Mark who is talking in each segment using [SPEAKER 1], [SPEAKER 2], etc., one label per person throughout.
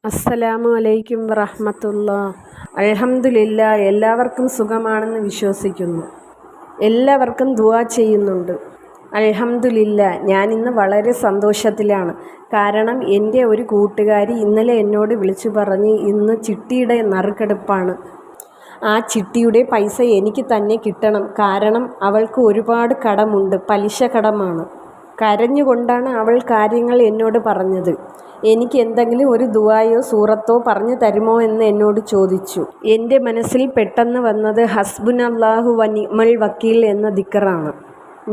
[SPEAKER 1] അസ്സലാമു അലൈക്കും വറഹ്മത്തുള്ളാ. അൽഹംദുലില്ലാ, എല്ലാവർക്കും സുഖമാണെന്ന് വിശ്വസിക്കുന്നു. എല്ലാവർക്കും ദുആ ചെയ്യുന്നുണ്ട്. അൽഹംദുലില്ലാ, ഞാനിന്ന് വളരെ സന്തോഷത്തിലാണ്. കാരണം എൻ്റെ ഒരു കൂട്ടുകാരി ഇന്നലെ എന്നോട് വിളിച്ചു പറഞ്ഞ് ഇന്ന് ചിട്ടിയുടെ നറുക്കെടുപ്പാണ്. ആ ചിട്ടിയുടെ പൈസ എനിക്ക് തന്നെ കിട്ടണം. കാരണം അവൾക്ക് ഒരുപാട് കടമുണ്ട്, പലിശ കടമാണ്. കരഞ്ഞുകൊണ്ടാണ് അവൾ കാര്യങ്ങൾ എന്നോട് പറഞ്ഞത്. എനിക്ക് എന്തെങ്കിലും ഒരു ദുആയോ സൂറത്തോ പറഞ്ഞു തരുമോ എന്ന് എന്നോട് ചോദിച്ചു. എൻ്റെ മനസ്സിൽ പെട്ടെന്ന് വന്നത് ഹസ്ബുനല്ലാഹു വനിഅ്മൽ വക്കീൽ എന്ന ദിക്റാണ്.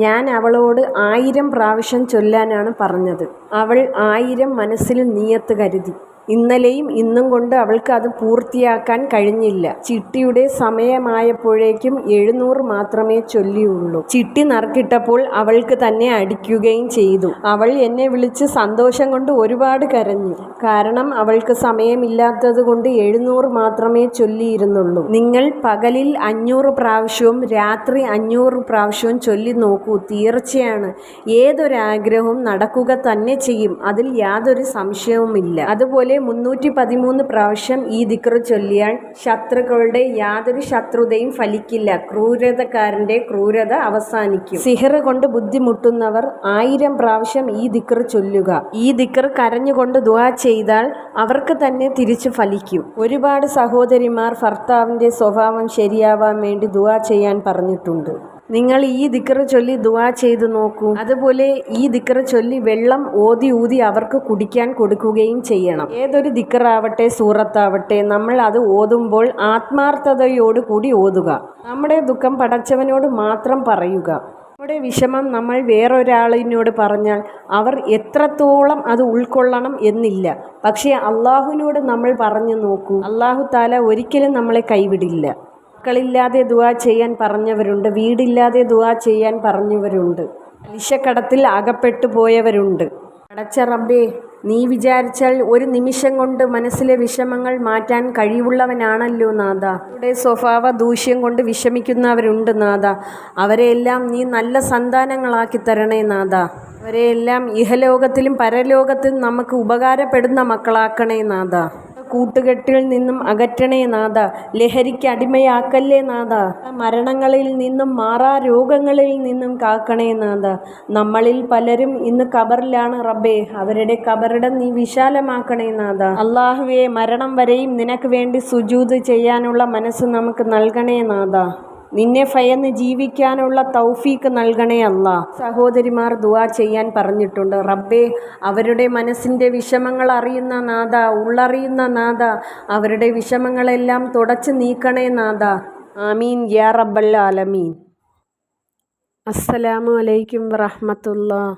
[SPEAKER 1] ഞാൻ അവളോട് 1000 പ്രാവശ്യം ചൊല്ലാനാണ് പറഞ്ഞത്. അവൾ 1000 മനസ്സിൽ നിയ്യത്ത് കരുതി. ഇന്നലെയും ഇന്നും കൊണ്ട് അവൾക്ക് അത് പൂർത്തിയാക്കാൻ കഴിഞ്ഞില്ല. ചിട്ടിയുടെ സമയമായപ്പോഴേക്കും 700 മാത്രമേ ചൊല്ലിയുള്ളൂ. ചിട്ടി നറുക്കിട്ടപ്പോൾ അവൾക്ക് തന്നെ അടിക്കുകയും ചെയ്തു. അവൾ എന്നെ വിളിച്ച് സന്തോഷം കൊണ്ട് ഒരുപാട് കരഞ്ഞു. കാരണം അവൾക്ക് സമയമില്ലാത്തത് കൊണ്ട് 700 മാത്രമേ ചൊല്ലിയിരുന്നുള്ളൂ. നിങ്ങൾ പകലിൽ 500 പ്രാവശ്യവും രാത്രി 500 പ്രാവശ്യവും ചൊല്ലി നോക്കൂ. തീർച്ചയാണ് ഏതൊരാഗ്രഹവും നടക്കുക തന്നെ ചെയ്യും. അതിൽ യാതൊരു സംശയവുമില്ല. അതുപോലെ 313 പ്രാവശ്യം ഈ ദിക്ർ ചൊല്ലിയാൽ ശത്രുക്കളുടെ യാതൊരു ശത്രുതയും ഫലിക്കില്ല. ക്രൂരതക്കാരൻ്റെ ക്രൂരത അവസാനിക്കും. സിഹർ കൊണ്ട് ബുദ്ധിമുട്ടുന്നവർ 1000 പ്രാവശ്യം ഈ ദിക്ർ ചൊല്ലുക. ഈ ദിക്ർ കരഞ്ഞുകൊണ്ട് ദുആ ചെയ്താൽ അവർക്ക് തന്നെ തിരിച്ചു ഫലിക്കും. ഒരുപാട് സഹോദരിമാർ ഭർത്താവിൻ്റെ സ്വഭാവം ശരിയാവാൻ വേണ്ടി ദുആ ചെയ്യാൻ പറഞ്ഞിട്ടുണ്ട്. നിങ്ങൾ ഈ ദിക്ർ ചൊല്ലി ദുആ ചെയ്തു നോക്കൂ. അതുപോലെ ഈ ദിക്ർ ചൊല്ലി വെള്ളം ഊതി അവർക്ക് കുടിക്കാൻ കൊടുക്കുകയും ചെയ്യണം. ഏതൊരു ദിക്റാവട്ടെ സൂറത്താവട്ടെ നമ്മൾ അത് ഓതുമ്പോൾ ആത്മാർത്ഥതയോടുകൂടി ഓതുക. നമ്മുടെ ദുഃഖം പടച്ചവനോട് മാത്രം പറയുക. നമ്മുടെ വിഷമം നമ്മൾ വേറൊരാളിനോട് പറഞ്ഞാൽ അവർ എത്രത്തോളം അത് ഉൾക്കൊള്ളണം എന്നില്ല. പക്ഷേ അള്ളാഹുവിനോട് നമ്മൾ പറഞ്ഞു നോക്കൂ. അള്ളാഹു താല ഒരിക്കലും നമ്മളെ കൈവിടില്ല. മക്കളില്ലാതെ ദുആ ചെയ്യാൻ പറഞ്ഞവരുണ്ട്, വീടില്ലാതെ ദുആ ചെയ്യാൻ പറഞ്ഞവരുണ്ട്, പലിശക്കടത്തിൽ അകപ്പെട്ടു പോയവരുണ്ട്. പടച്ച റബ്ബേ, നീ വിചാരിച്ചാൽ ഒരു നിമിഷം കൊണ്ട് മനസ്സിലെ വിഷമങ്ങൾ മാറ്റാൻ കഴിവുള്ളവനാണല്ലോ നാഥ. ഇവിടെ സ്വഭാവ ദൂഷ്യം കൊണ്ട് വിഷമിക്കുന്നവരുണ്ട് നാഥ. അവരെയെല്ലാം നീ നല്ല സന്താനങ്ങളാക്കി തരണേ നാഥ. അവരെയെല്ലാം ഇഹലോകത്തിലും പരലോകത്തിലും നമുക്ക് ഉപകാരപ്പെടുന്ന മക്കളാക്കണേ നാഥ. കൂട്ടുകെട്ടിൽ നിന്നും അകറ്റണേ നാഥ. ലഹരിക്ക് അടിമയാക്കല്ലേ നാഥ. മരണങ്ങളിൽ നിന്നും മാറാ രോഗങ്ങളിൽ നിന്നും കാക്കണേ നാഥ. നമ്മളിൽ പലരും ഇന്ന് ഖബറിലാണ് റബ്ബേ. അവരുടെ ഖബറിടം നീ വിശാലമാക്കണേ നാഥ. അല്ലാഹുവേ, മരണം വരെയും നിനക്ക് വേണ്ടി സുജൂദ് ചെയ്യാനുള്ള മനസ്സ് നമുക്ക് നൽകണേ നാഥ. നിന്നെ ഭയന്ന് ജീവിക്കാനുള്ള തൗഫീക്ക് നൽകണേ അല്ലാ. സഹോദരിമാർ ദുആ ചെയ്യാൻ പറഞ്ഞിട്ടുണ്ട്. റബ്ബേ, അവരുടെ മനസ്സിൻ്റെ വിഷമങ്ങൾ അറിയുന്ന നാഥ, ഉള്ളറിയുന്ന നാഥ, അവരുടെ വിഷമങ്ങളെല്ലാം തുടച്ചു നീക്കണേ നാഥ. ആമീൻ യാ റബ്ബൽ ആലമീൻ. അസ്സലാമു അലൈക്കും വറഹ്മത്തുള്ളാഹി.